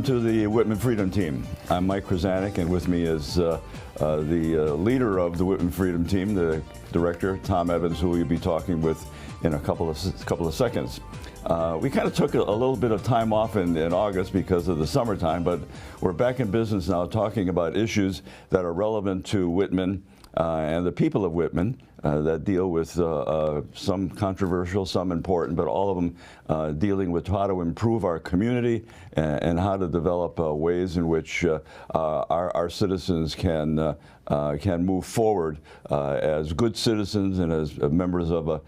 Welcome to the Whitman Freedom Team. I'm Mike Kryzanek, and with me is the leader of the Whitman Freedom Team, the director, Tom Evans, who we'll be talking with in a couple of seconds. We kind of took a little bit of time off in August because of the summertime, but we're back in business now talking about issues that are relevant to Whitman and the people of Whitman that deal with some controversial, some important, but all of them dealing with how to improve our community and how to develop ways in which our citizens can move forward as good citizens and as members of a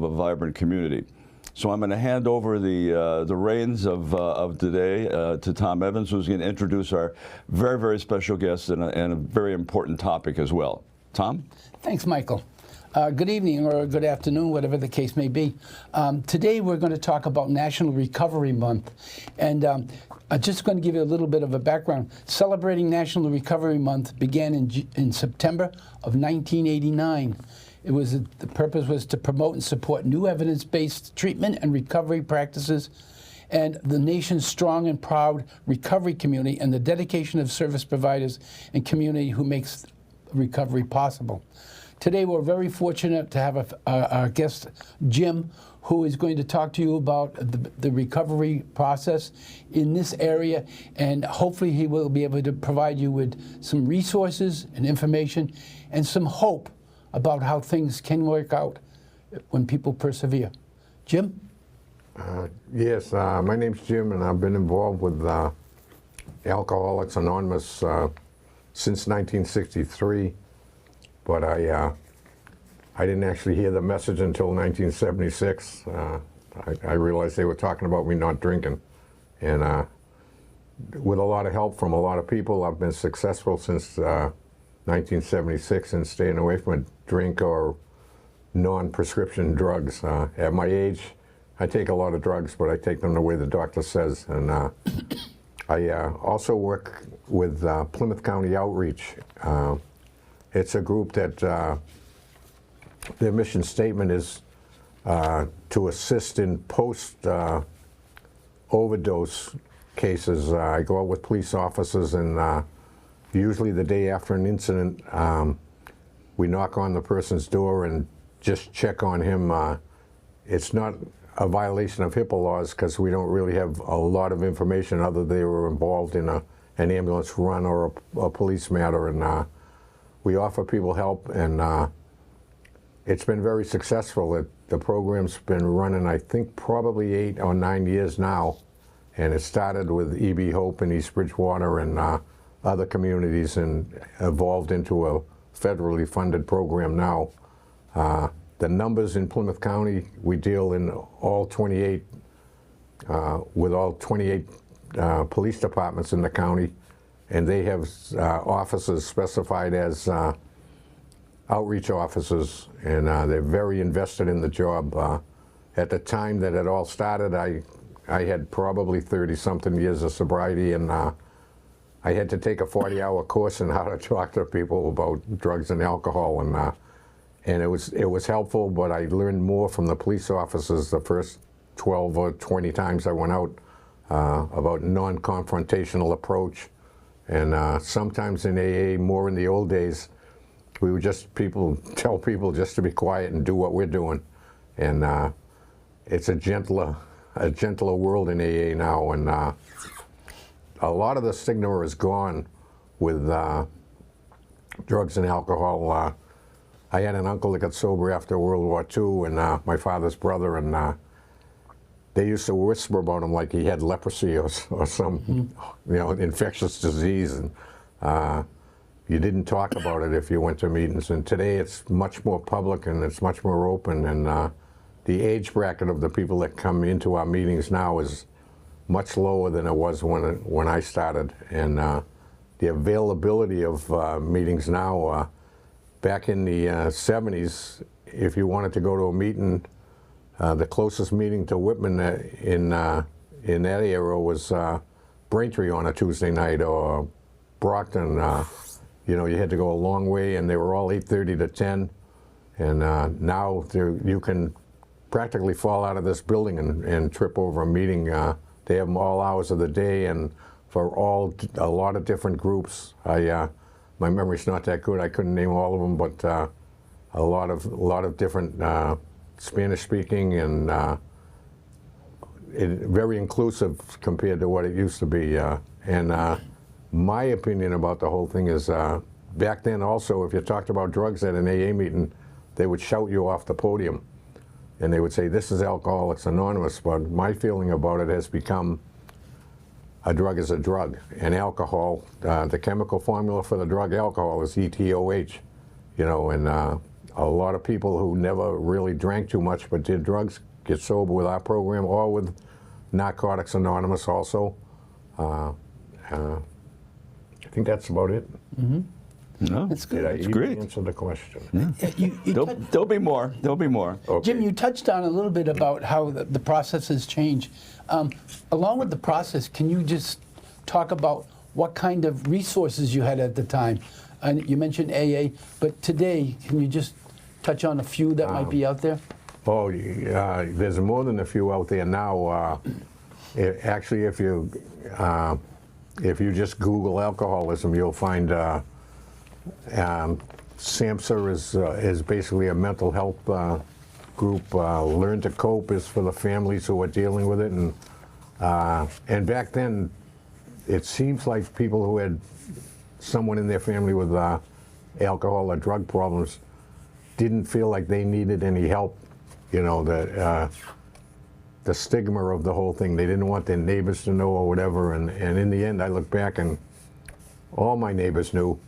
vibrant community. So I'm going to hand over the reins of today to Tom Evans, who's going to introduce our very, very special guest and a very important topic as well. Tom? Thanks, Michael. Good evening or good afternoon, whatever the case may be. Today we're going to talk about National Recovery Month. And I'm just going to give you a little bit of a background. Celebrating National Recovery Month began in September of 1989. The purpose was to promote and support new evidence-based treatment and recovery practices and the nation's strong and proud recovery community and the dedication of service providers and community who makes recovery possible. Today we're very fortunate to have our guest, Jim, who is going to talk to you about the recovery process in this area, and hopefully he will be able to provide you with some resources and information and some hope about how things can work out when people persevere. Jim? Yes, my name's Jim, and I've been involved with Alcoholics Anonymous since 1963, but I didn't actually hear the message until 1976. I realized they were talking about me not drinking, and with a lot of help from a lot of people, I've been successful since 1976 in staying away from a drink or non-prescription drugs. At my age, I take a lot of drugs, but I take them the way the doctor says. And I also work with Plymouth County Outreach. It's a group that their mission statement is to assist in post-overdose cases. I go out with police officers, and usually the day after an incident, we knock on the person's door and just check on him. It's not a violation of HIPAA laws because we don't really have a lot of information other than they were involved in an ambulance run or a police matter, and we offer people help, and it's been very successful. The program's been running, I think, probably 8 or 9 years now, and it started with EB Hope in East Bridgewater and other communities and evolved into a federally funded program now. The numbers in Plymouth County, we deal in all 28, with all 28 police departments in the county, and they have officers specified as outreach officers, and they're very invested in the job. At the time that it all started, I had probably 30-something years of sobriety, and I had to take a 40-hour course in how to talk to people about drugs and alcohol, and it was helpful, but I learned more from the police officers the first 12 or 20 times I went out about non-confrontational approach. And sometimes in AA, more in the old days, we would tell people just to be quiet and do what we're doing. And it's a gentler world in AA now, and a lot of the stigma is gone with drugs and alcohol. I had an uncle that got sober after World War II, and my father's brother, and they used to whisper about him like he had leprosy or some infectious disease, and you didn't talk about it if you went to meetings. And today it's much more public and it's much more open, and the age bracket of the people that come into our meetings now is much lower than it was when I started, and the availability of meetings now. Back in the 70s, if you wanted to go to a meeting, the closest meeting to Whitman in that era was Braintree on a Tuesday night, or Brockton. You had to go a long way, and they were all 8:30 to 10. And now you can practically fall out of this building and trip over a meeting. They have them all hours of the day, and for a lot of different groups. My memory's not that good. I couldn't name all of them, but a lot of different Spanish-speaking and very inclusive compared to what it used to be. My opinion about the whole thing is, back then also, if you talked about drugs at an AA meeting, they would shout you off the podium. And they would say, this is Alcoholics Anonymous. But my feeling about it has become a drug is a drug. And alcohol, the chemical formula for the drug alcohol is ETOH. You know, and a lot of people who never really drank too much but did drugs get sober with our program, or with Narcotics Anonymous also. I think that's about it. Mm-hmm. No, That's good. Did I That's even great. answer the question? There'll be more. There'll be more. Okay. Jim, you touched on a little bit about how the process has changed. Along with the process, can you just talk about what kind of resources you had at the time? And you mentioned AA, but today, can you just touch on a few that might be out there? Oh, there's more than a few out there now. Actually, if you just Google alcoholism, you'll find SAMHSA is basically a mental health group. Learn to Cope is for the families who are dealing with it, and back then, it seems like people who had someone in their family with alcohol or drug problems didn't feel like they needed any help. You know, the stigma of the whole thing. They didn't want their neighbors to know or whatever. And in the end, I look back and all my neighbors knew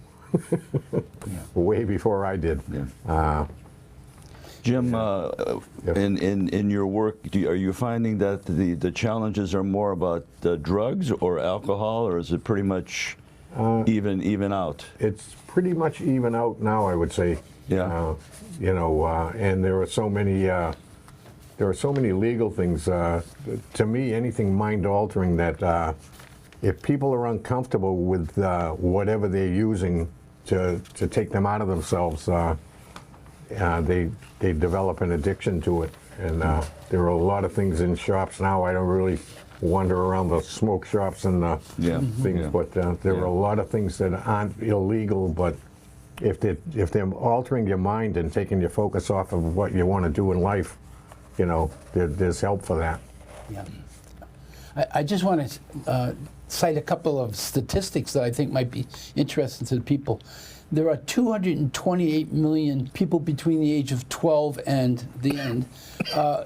way before I did. Yeah. Jim, in your work, are you finding that the challenges are more about drugs or alcohol, or is it pretty much even out? It's pretty much even out now, I would say. Yeah. You know, and there are so many legal things. To me, anything mind-altering that if people are uncomfortable with whatever they're using to take them out of themselves, they develop an addiction to it. And there are a lot of things in shops now. I don't really wander around the smoke shops and things, but there are a lot of things that aren't illegal, but if they're altering your mind and taking your focus off of what you want to do in life, you know, there's help for that. Yeah. I just want to cite a couple of statistics that I think might be interesting to the people. There are 228 million people between the age of 12 and the end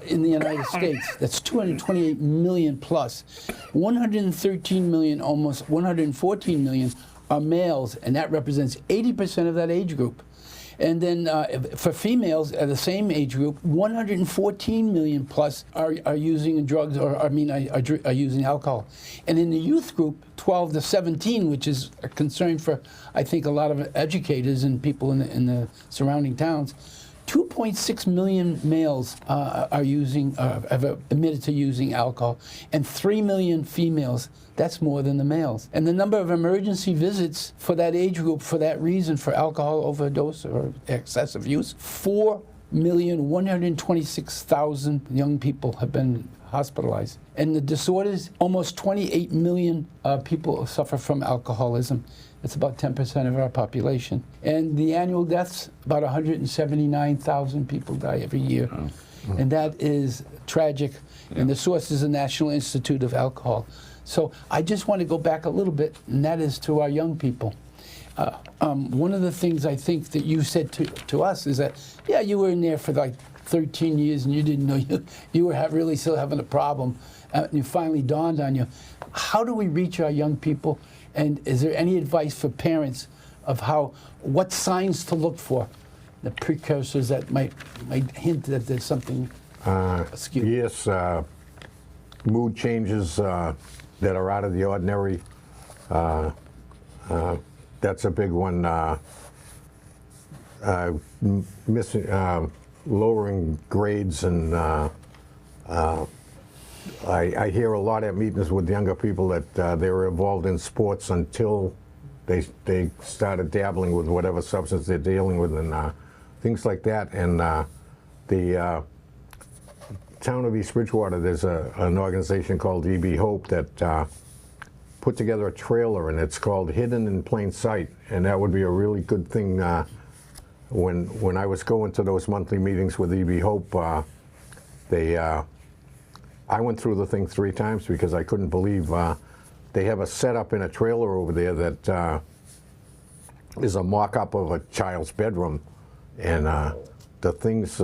in the United States. That's 228 million plus. 113 million, almost 114 million, are males, and that represents 80% of that age group. And then for females at the same age group, 114 million plus are using drugs, or are using alcohol. And in the youth group, 12 to 17, which is a concern for, I think, a lot of educators and people in the surrounding towns, 2.6 million males have admitted to using alcohol, and 3 million females. That's more than the males. And the number of emergency visits for that age group for that reason, for alcohol overdose or excessive use, 4,126,000 young people have been hospitalized. And the disorders, almost 28 million people suffer from alcoholism. It's about 10% of our population. And the annual deaths, about 179,000 people die every year. Oh. And that is tragic. Yeah. And the source is the National Institute of Alcohol. So I just want to go back a little bit, and that is to our young people. One of the things I think that you said to us is that, yeah, you were in there for like 13 years and you didn't know you were really still having a problem. And it finally dawned on you. How do we reach our young people? And is there any advice for parents of what signs to look for, the precursors that might hint that there's something askew? Yes, mood changes that are out of the ordinary. That's a big one. Lowering grades, and I hear a lot at meetings with younger people that they were involved in sports until they started dabbling with whatever substance they're dealing with, and things like that. And the town of East Bridgewater, there's an organization called EB Hope that put together a trailer, and it's called Hidden in Plain Sight, and that would be a really good thing. When I was going to those monthly meetings with EB Hope, I went through the thing 3 times because I couldn't believe they have a setup in a trailer over there that is a mock-up of a child's bedroom, and the things,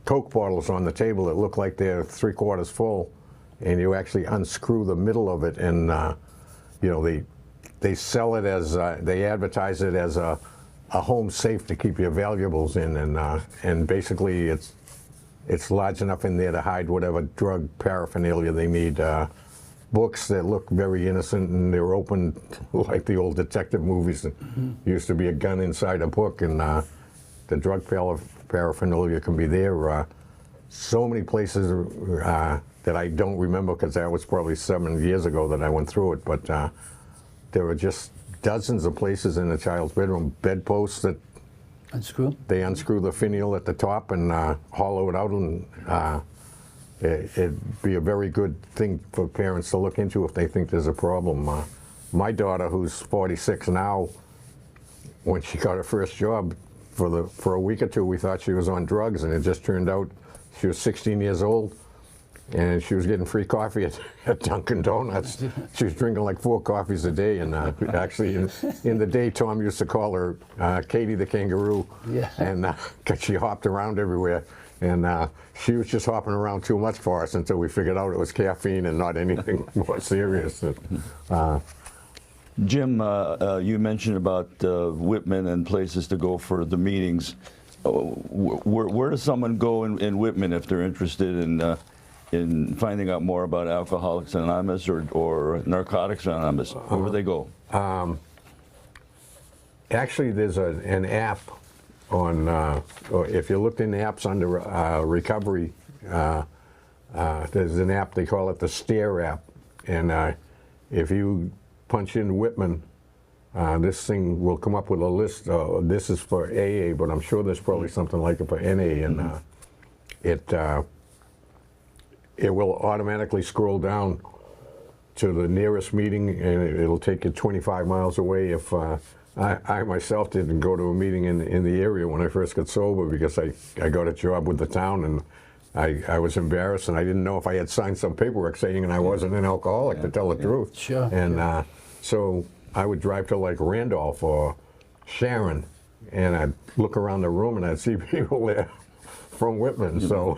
Coke bottles on the table that look like they're 3/4 full, and you actually unscrew the middle of it, and you know, they sell it as they advertise it as a home safe to keep your valuables in, and basically it's large enough in there to hide whatever drug paraphernalia they need. Books that look very innocent, and they're open like the old detective movies. Used to be a gun inside a book, and the drug paraphernalia can be there. So many places that I don't remember because that was probably 7 years ago that I went through it, but there are just dozens of places in a child's bedroom, bedposts that they unscrew the finial at the top and hollow it out, and it'd be a very good thing for parents to look into if they think there's a problem. My daughter, who's 46 now, when she got her first job, for a week or two we thought she was on drugs, and it just turned out she was 16 years old, and she was getting free coffee at Dunkin' Donuts. She was drinking like 4 coffees a day, and actually in the day Tom used to call her Katie the Kangaroo, and 'cause she hopped around everywhere, and she was just hopping around too much for us until we figured out it was caffeine and not anything more serious. Jim, you mentioned about Whitman and places to go for the meetings. Where does someone go in Whitman if they're interested in finding out more about Alcoholics Anonymous or Narcotics Anonymous? Where would they go? Actually, there's an app on, or if you looked in the apps under recovery, there's an app, they call it the STARE app, and if you punch in Whitman, this thing will come up with a list. This is for AA, but I'm sure there's probably something like it for NA, and it will automatically scroll down to the nearest meeting, and it'll take you 25 miles away. If I myself didn't go to a meeting in the area when I first got sober because I got a job with the town, and I was embarrassed, and I didn't know if I had signed some paperwork saying I wasn't an alcoholic, to tell the truth. Sure. And so I would drive to like Randolph or Sharon, and I'd look around the room and I'd see people there from Whitman. So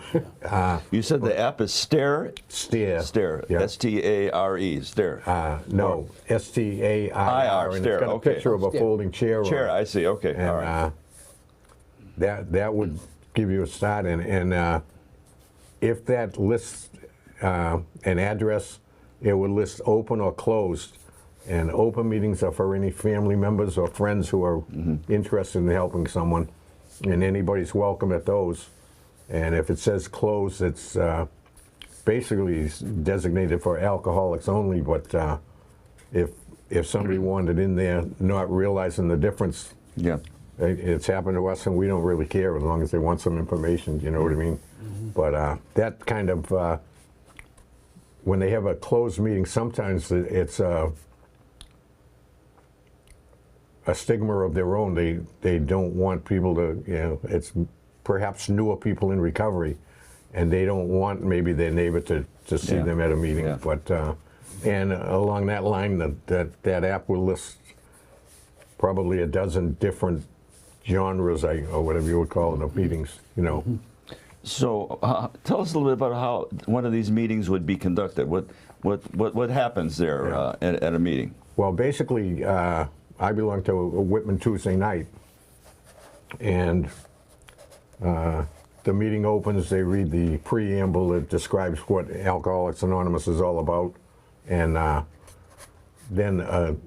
you said the app is STARE? STARE. STARE. Yeah. STARE. STARE. No, STAIR. And STARE. it's got a picture of a folding chair. Chair, I see. Okay. And All right. that would give you a start. And if that lists an address, it would list open or closed. And open meetings are for any family members or friends who are interested in helping someone, and anybody's welcome at those. And if it says closed, it's basically designated for alcoholics only, but if somebody wanted in there not realizing the difference, it's happened to us, and we don't really care as long as they want some information, you know what I mean? But that kind of, when they have a closed meeting, sometimes it's a stigma of their own. They don't want people to, you know, it's perhaps newer people in recovery, and they don't want maybe their neighbor to see them at a meeting. But and along that line, that app will list probably a dozen different genres, or whatever you would call it, of meetings, you know. So tell us a little bit about how one of these meetings would be conducted. What happens there at a meeting? Well, basically, I belong to Whitman Tuesday night, and the meeting opens, they read the preamble that describes what Alcoholics Anonymous is all about, and then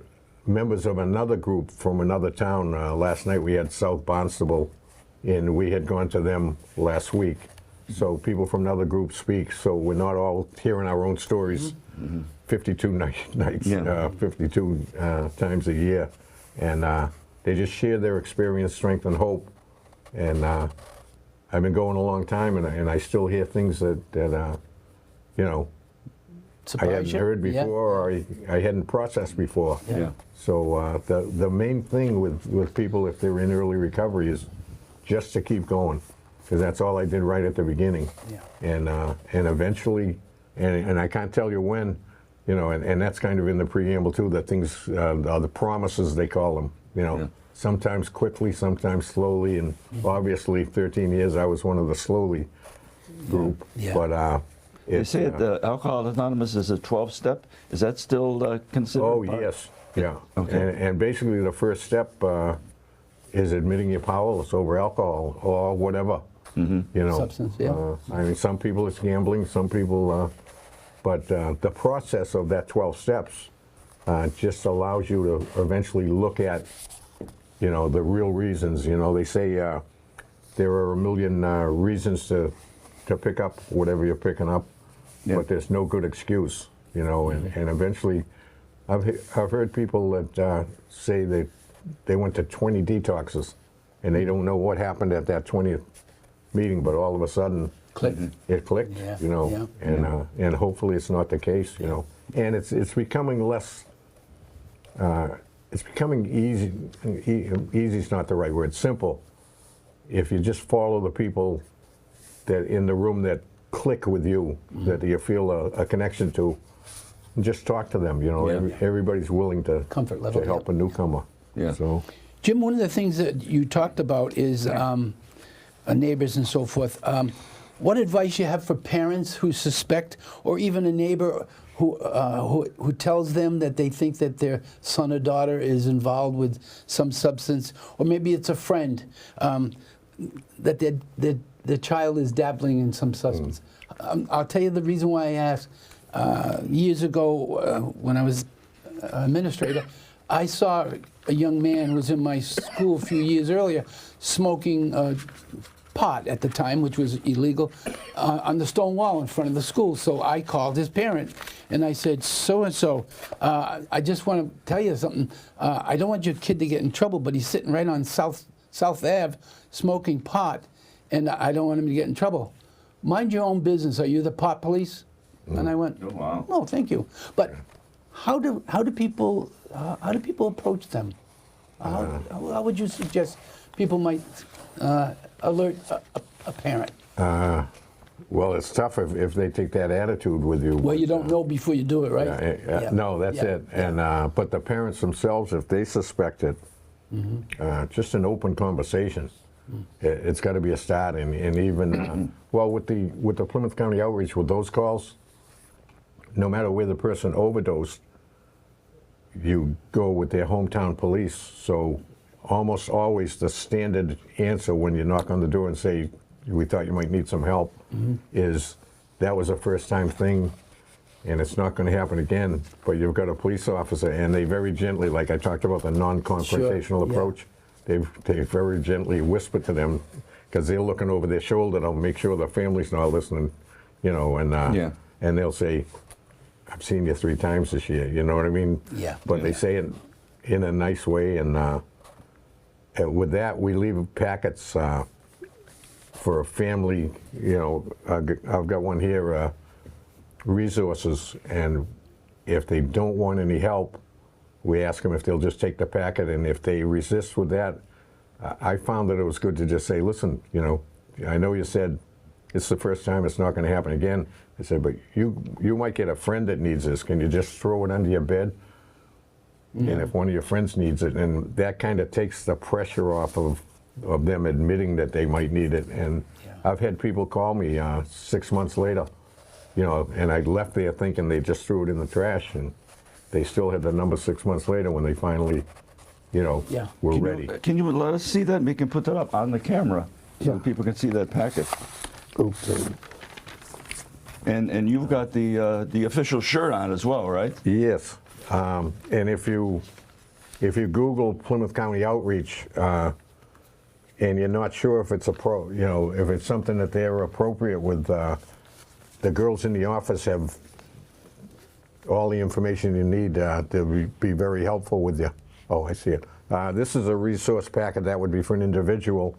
members of another group from another town, last night we had South Barnstable, and we had gone to them last week, so people from another group speak, so we're not all hearing our own stories 52 nights, 52 times a year. And they just share their experience, strength, and hope. And I've been going a long time, and I still hear things that you know, I hadn't Surprise you? heard Yeah. before, or I hadn't processed before. Yeah. So the main thing with people, if they're in early recovery, is just to keep going, because that's all I did right at the beginning. Yeah. And eventually, and I can't tell you when, and that's kind of in the preamble too, that things, the promises they call them, Yeah. sometimes quickly, sometimes slowly, and obviously 13 years I was one of the slowly group. Yeah. But They say that Alcoholics Anonymous is a 12-step. Is that still considered? oh part? yes, yeah. Okay. And basically the first step is admitting you're powerless over alcohol or whatever. Substance, yeah. I mean, some people it's gambling, some people, but the process of that 12 steps just allows you to eventually look at, the real reasons. They say there are a million reasons to pick up whatever you're picking up, Yeah. but there's no good excuse, and eventually, I've heard people that say they went to 20 detoxes, and they don't know what happened at that 20th meeting, but all of a sudden, Click. it clicked, Yeah. Yeah. and hopefully it's not the case, and it's becoming less. It's becoming easy. Easy is not the right word. Simple. If you just follow the people that in the room that click with you, that you feel a connection to, and just talk to them. Yeah. Everybody's willing to Comfort level, to help yeah. a newcomer. Yeah. So Jim, one of the things that you talked about is neighbors and so forth. What advice you have for parents who suspect, or even a neighbor who tells them that they think that their son or daughter is involved with some substance, or maybe it's a friend that the child is dabbling in some substance? I'll tell you the reason why I asked. Years ago, when I was administrator, I saw a young man who was in my school a few years earlier smoking pot at the time, which was illegal, on the stone wall in front of the school. So I called his parent and I said, so-and-so, I just want to tell you something. I don't want your kid to get in trouble, but he's sitting right on South Ave smoking pot, and I don't want him to get in trouble. Mind your own business. Are you the pot police? And I went, Oh, wow. no, thank you. But how do people approach them? How would you suggest people might alert a parent? well, it's tough if they take that attitude with you. Well, you don't know before you do it, right? Yeah. No, that's it. And but the parents themselves, if they suspect it, just an open conversation. It's got to be a start, and even well, with the Plymouth County Outreach, with those calls, no matter where the person overdosed, you go with their hometown police. So almost always the standard answer when you knock on the door and say, we thought you might need some help, is that was a first time thing and it's not going to happen again. But you've got a police officer, and they very gently, like I talked about the non-confrontational Sure, yeah. approach, they very gently whisper to them, because they're looking over their shoulder to make sure the family's not listening, and and they'll say, I've seen you 3 times this year, you know what I mean? Yeah. But they say it in a nice way, and with that, we leave packets for a family, I've got one here, resources, and if they don't want any help, we ask them if they'll just take the packet, and if they resist with that, I found that it was good to just say, listen, I know you said it's the first time, it's not going to happen again. I said, but you might get a friend that needs this. Can you just throw it under your bed? And if one of your friends needs it, and that kind of takes the pressure off of them admitting that they might need it. And I've had people call me 6 months later, and I left there thinking they just threw it in the trash, and they still had the number 6 months later when they finally, were ready. Can you let us see that? We can put that up on the camera so that people can see that packet. Oops. And you've got the official shirt on as well, right? Yes. And if you Google Plymouth County Outreach, and you're not sure if it's if it's something that they're appropriate with, the girls in the office have all the information you need. They'll be very helpful with you. Oh, I see it. This is a resource packet that would be for an individual,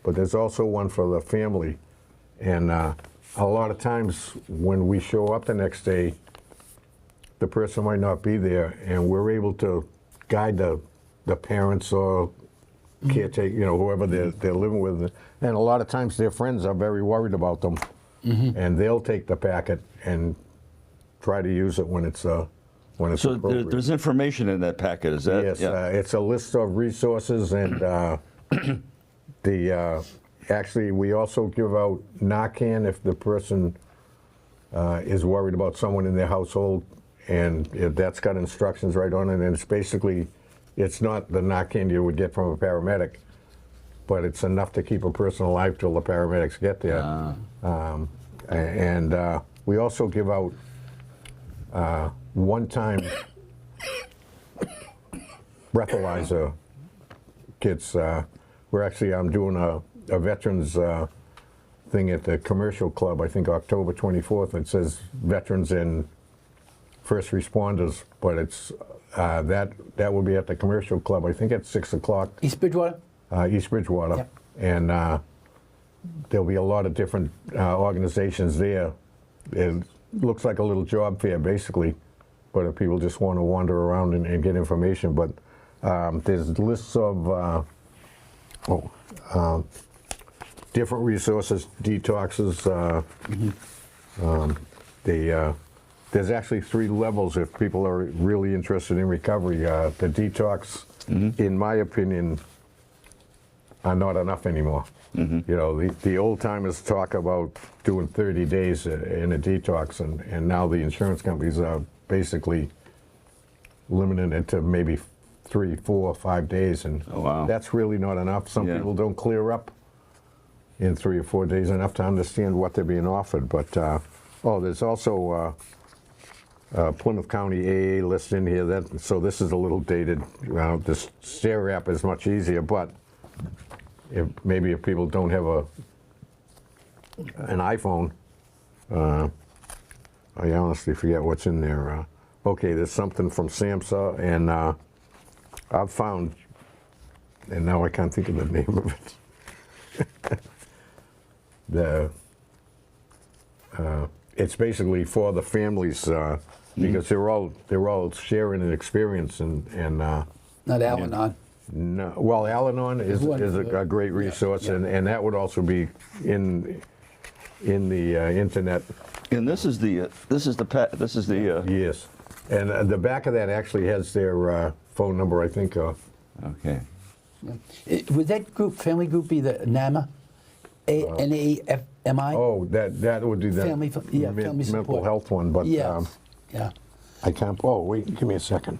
but there's also one for the family. And a lot of times when we show up the next day, the person might not be there, and we're able to guide the parents or caretaker, whoever they're living with. And a lot of times their friends are very worried about them, and they'll take the packet and try to use it when it's So appropriate. there's information in that packet, is that? Yes, Yeah. it's a list of resources, and actually we also give out Narcan if the person is worried about someone in their household, and that's got instructions right on it, and it's basically, it's not the Narcan you would get from a paramedic, but it's enough to keep a person alive till the paramedics get there. And we also give out one-time breathalyzer kits. I'm doing a veterans thing at the commercial club, I think October 24th. It says veterans and first responders, but it's that will be at the commercial club, I think at 6 o'clock. East Bridgewater? East Bridgewater. Yep. And there'll be a lot of different organizations there. It looks like a little job fair, basically, but if people just want to wander around and get information. But there's lists of different resources, detoxes. There's actually 3 levels if people are really interested in recovery. The detox, in my opinion, are not enough anymore. The old timers talk about doing 30 days in a detox, and now the insurance companies are basically limiting it to maybe 3, 4, 5 days, and that's really not enough. Some people don't clear up in 3 or 4 days enough to understand what they're being offered. But there's also Plymouth County AA list in here. So this is a little dated. This Stare app is much easier, but maybe if people don't have an iPhone, I honestly forget what's in there. Okay, there's something from SAMHSA, and I've found, and now I can't think of the name of it. It's basically for the families because they're all sharing an experience and Not Al-Anon. no, well, Al-Anon is a great resource, and that would also be in the internet. And this is the Yes, and the back of that actually has their phone number, I think. Okay. Would that family group be the NAMI? NAFMI? Oh, that would do that. Family support. Mental health one, but Yeah. I can't. Oh, wait, give me a second.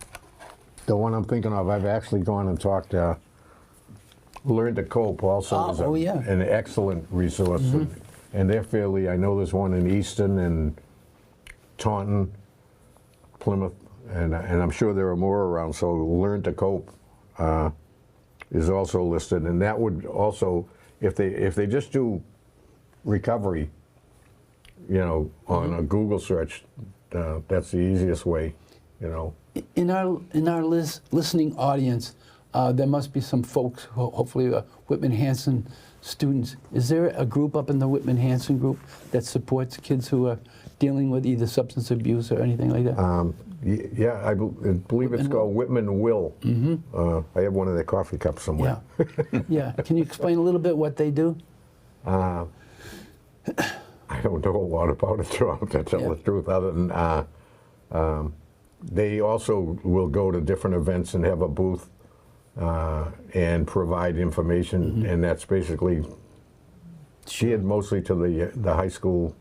The one I'm thinking of, I've actually gone and talked. Learn to Cope also is an excellent resource, and they're fairly. I know there's one in Easton and Taunton, Plymouth, and I'm sure there are more around. So Learn to Cope is also listed, and that would also, if they just do recovery, on a Google search, that's the easiest way, In our listening audience, there must be some folks, hopefully Whitman Hanson students. Is there a group up in the Whitman Hanson group that supports kids who are dealing with either substance abuse or anything like that? Yeah, I believe it's called Whitman Will. I have one of their coffee cups somewhere. Yeah. Can you explain a little bit what they do? I don't know a lot about it, to tell the truth, other than they also will go to different events and have a booth and provide information, and that's basically geared mostly to the high school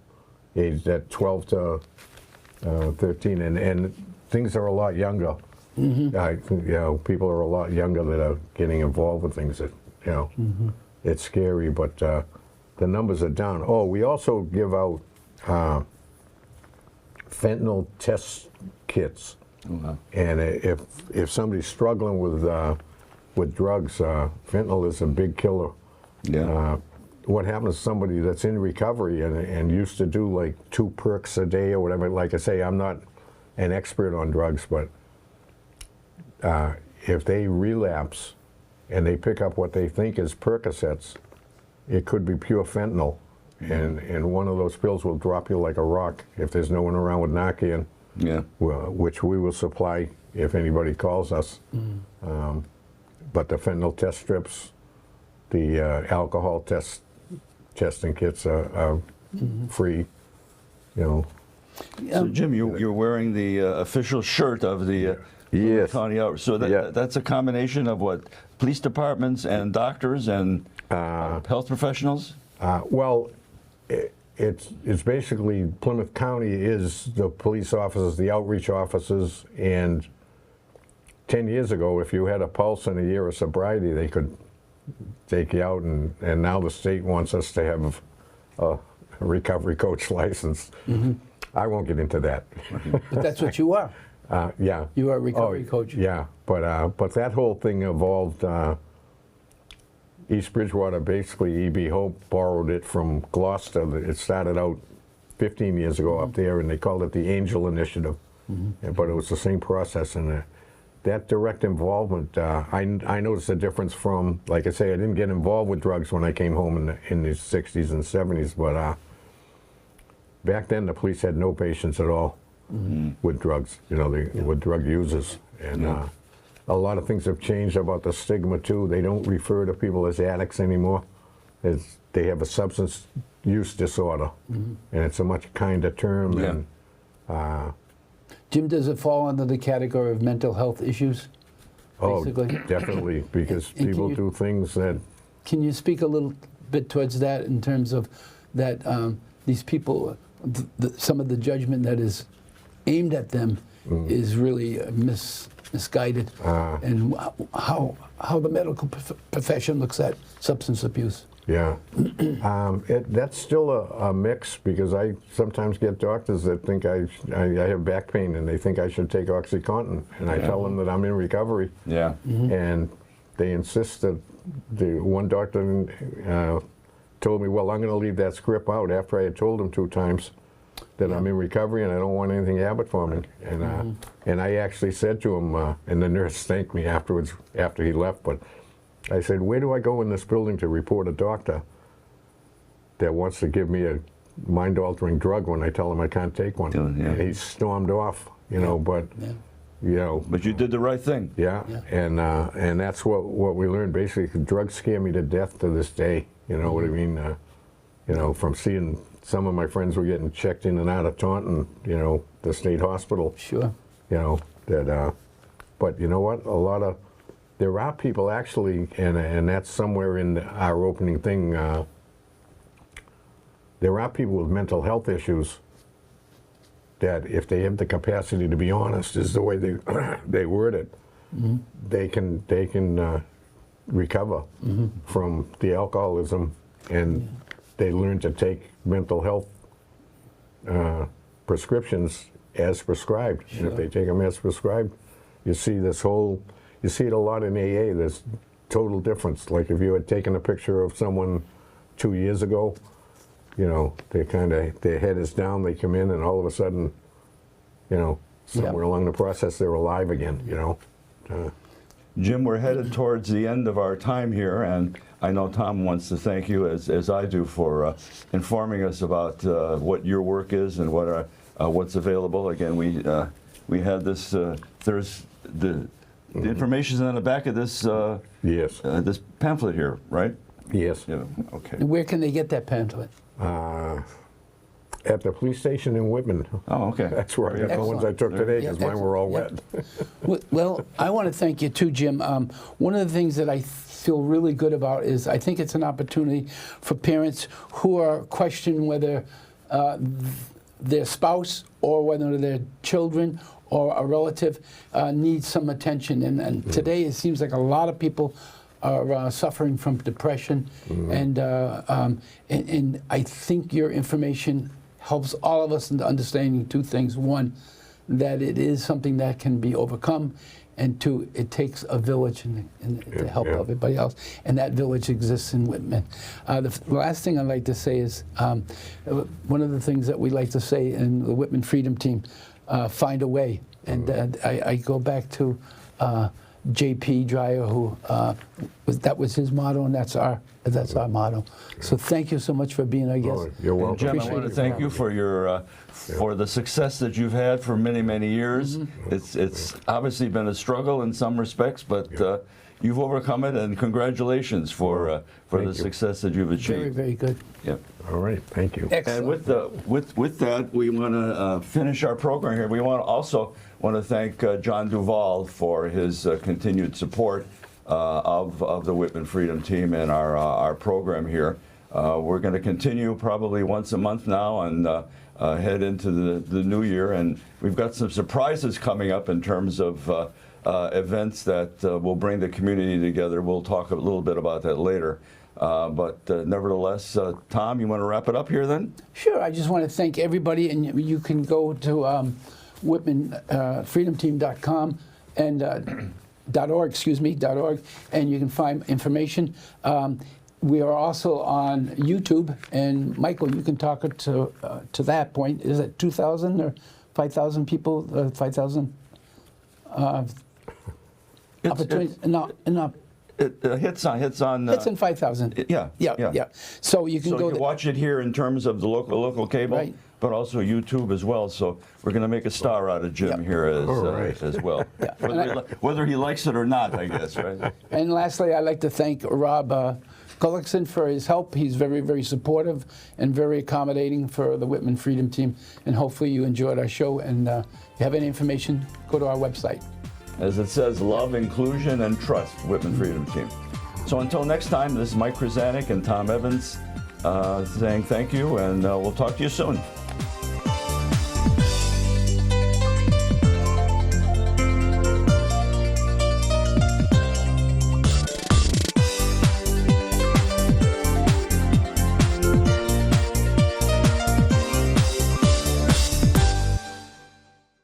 age, that 12 to 13, and things are a lot younger. People are a lot younger that are getting involved with things that, it's scary, but the numbers are down. Oh, we also give out fentanyl test kits. And if somebody's struggling with drugs, fentanyl is a big killer. What happens to somebody that's in recovery and used to do like 2 perks a day or whatever? Like I say, I'm not an expert on drugs, but if they relapse and they pick up what they think is Percocets, it could be pure fentanyl, and one of those pills will drop you like a rock if there's no one around with Narcan. Yeah. which we will supply if anybody calls us. But the fentanyl test strips, the alcohol testing kits are free. You know. So Jim, you're wearing the official shirt of the Yes. county outreach. So Yeah. that's a combination of what, police departments and doctors and health professionals? Well, it's basically Plymouth County is the police officers, the outreach officers, and 10 years ago, if you had a pulse and a year of sobriety, they could take you out, and now the state wants us to have a recovery coach license. I won't get into that. But that's what you are. Yeah. You are a recovery coach. Yeah, but that whole thing evolved. East Bridgewater, basically, E.B. Hope borrowed it from Gloucester. It started out 15 years ago up there, and they called it the Angel Initiative. But it was the same process, and that direct involvement, I noticed a difference from, like I say, I didn't get involved with drugs when I came home in the 60s and 70s, but back then the police had no patience at all with drugs, with drug users. And a lot of things have changed about the stigma too. They don't refer to people as addicts anymore. They have a substance use disorder, and it's a much kinder term. Yeah. And, Jim, does it fall under the category of mental health issues? Basically? Oh, definitely, because And people do things that. Can you speak a little bit towards that in terms of that these people, some of the judgment that is aimed at them is really misguided, and how the medical profession looks at substance abuse? Yeah, that's still a mix, because I sometimes get doctors that think I have back pain and they think I should take OxyContin, and I tell them that I'm in recovery. Yeah. And they insist that the one doctor told me, well, I'm going to leave that script out after I had told him 2 times that I'm in recovery and I don't want anything habit forming. And I actually said to him, and the nurse thanked me afterwards after he left, but I said, where do I go in this building to report a doctor that wants to give me a mind-altering drug when I tell him I can't take one? Yeah. And he stormed off, but, But you did the right thing. yeah. And that's what we learned, basically. Drugs scare me to death to this day, you know what I mean? From seeing some of my friends were getting checked in and out of Taunton, the state hospital. Sure. But you know what? There are people actually, and that's somewhere in our opening thing, there are people with mental health issues that if they have the capacity to be honest, is the way they word it, they can recover from the alcoholism, and they learn to take mental health prescriptions as prescribed. Sure. And if they take them as prescribed, you see it a lot in AA. There's total difference. Like if you had taken a picture of someone 2 years ago, their head is down, they come in, and all of a sudden, somewhere along the process, they're alive again, Jim, we're headed towards the end of our time here, and I know Tom wants to thank you, as I do, for informing us about what your work is and what's available. Again, we had this. There's the information's on the back of this. Yes. This pamphlet here, right? Yes. Yeah. Okay. And where can they get that pamphlet? At the police station in Whitman. Oh, okay. That's where I got the ones I took Excellent. today, because Yeah, mine were all excellent. wet. Well, I want to thank you too, Jim. One of the things that I feel really good about is I think it's an opportunity for parents who are questioning whether their spouse or whether their children or a relative needs some attention. And today it seems like a lot of people are suffering from depression, and I think your information helps all of us into understanding 2 things. 1, that it is something that can be overcome, and 2, it takes a village and to help everybody else, and that village exists in Whitman. The last thing I'd like to say is one of the things that we like to say in the Whitman Freedom Team, find a way. And I go back to J.P. Dreyer, who that was his motto, and that's our motto. So thank you so much for being our guest. Oh, you're welcome. Jim, I Appreciate want to it. thank you for your for the success that you've had for many, many years. It's obviously been a struggle in some respects, but you've overcome it, and congratulations for the Thank you. success that you've achieved. Very, very good. Yep. All right, thank you. Excellent. And with that, we want to finish our program here. We also want to thank John Duvall for his continued support of the Whitman Freedom Team and our program here. We're going to continue probably once a month now and head into the new year, and we've got some surprises coming up in terms of events that will bring the community together. We'll talk a little bit about that later. But nevertheless, Tom, you want to wrap it up here then? Sure. I just want to thank everybody, and you can go to WhitmanFreedomTeam.com and .org, and you can find information. We are also on YouTube, and Michael, you can talk to that point. Is it 2,000 or 5,000 people? 5,000 opportunities? No. It hits on. It's in 5,000. Yeah. So you can So go you there. watch it here in terms of the local cable, Right. but also YouTube as well. So we're going to make a star out of Jim here All right. as well. Yeah. Whether he likes it or not, I guess, right? And lastly, I'd like to thank Rob Gullickson for his help. He's very, very supportive and very accommodating for the Whitman Freedom Team. And hopefully you enjoyed our show. And if you have any information, go to our website. As it says, love, inclusion, and trust, Whitman Freedom Team. So until next time, this is Mike Kryzanek and Tom Evans saying thank you, and we'll talk to you soon.